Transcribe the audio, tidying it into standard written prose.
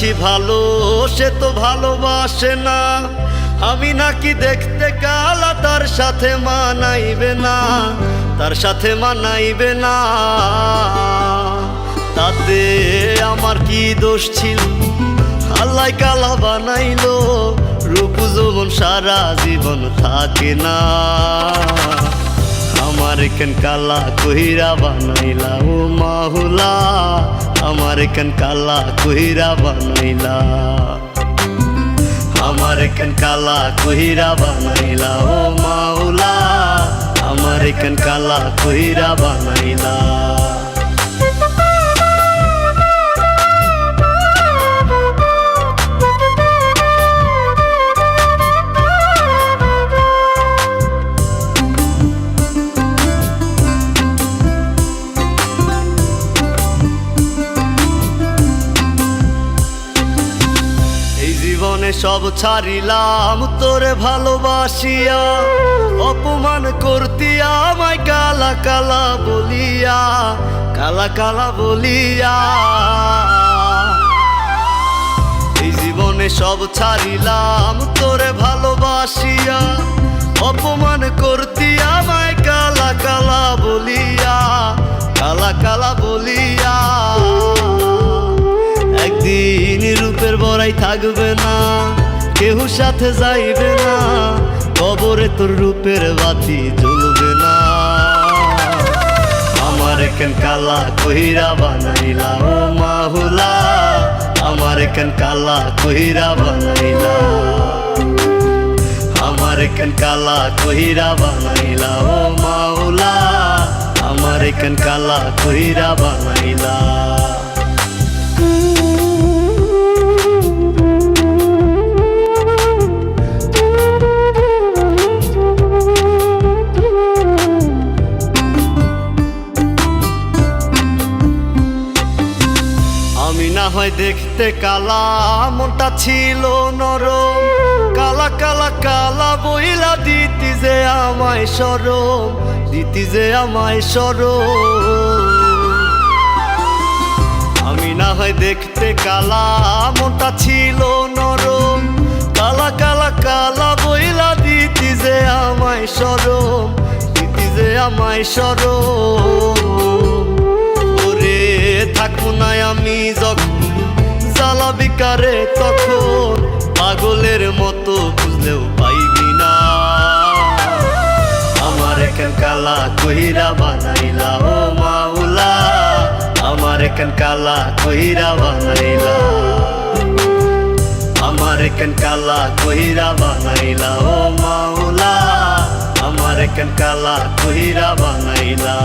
আছি ভালো, সে তো ভালোবাসে না। আমি নাকি দেখতে কালা, তার সাথে মানাইবে না, তার সাথে মানাইবে না। তাতে আমার কি দোষ ছিল? আল্লাহ কালা বানাইলো, রূপ যৌবন সারা জীবন থাকে না। আমার কেন কালা কইরা বানাইলা ও মাহুলা, আমার কেন কালা কইরা বানাইলা, আমার কেন কালা কইরা বানাইলা ও মাওলা, আমার কেন কালা কইরা বানাইলা। জীবনে সব ছাড়িলাম তোরে ভালোবাসিয়া, অপমান করতি আমায় কালা কালা বলিয়া, কালা কালা বলিয়া। এই জীবনে সব ছাড়িলাম তোরে ভালোবাসিয়া, অপমান করতি আমায় কালা কালা বলিয়া, কালা কালা বলিয়া। একদিন রূপের বড়াই থাকবে না, কেউ সাথে যাইবে না, কবরে তোর রূপের বাতি জ্বলবে না। আমার কেন কালা কইরা বানাইলা ও মাহুলা, আমার কেন কালা কইরা বানাইলা, আমার কেন কালা কইরা বানাইলা ও মাওলা, আমার কেন কালা কইরা বানাইলা। আমি না হয় দেখতে কালা, মনটা ছিল নরম, কালা কালা কালা বইলা দিতি যে আমায় শরম, দিতি যে আমায় শরম। আমি না হয় দেখতে কালা, মনটা ছিল নরম, কালা কালা কালা বইলা দিতি যে আমায় শরম, দিতি যে আমায় শরম। ওরে থাকবো না আমি যখন জ্বালা বিকারে, তখন পাগলের মতো খুঁজলেও পাইবি না। আমার কেন কালা কইরা বানাইলা ও মাওলা, আমার কেন কালা কইরা বানাইলা, আমার কেন কালা কইরা বানাইলা ও মাওলা, আমার কেন কালা কইরা বানাইলা।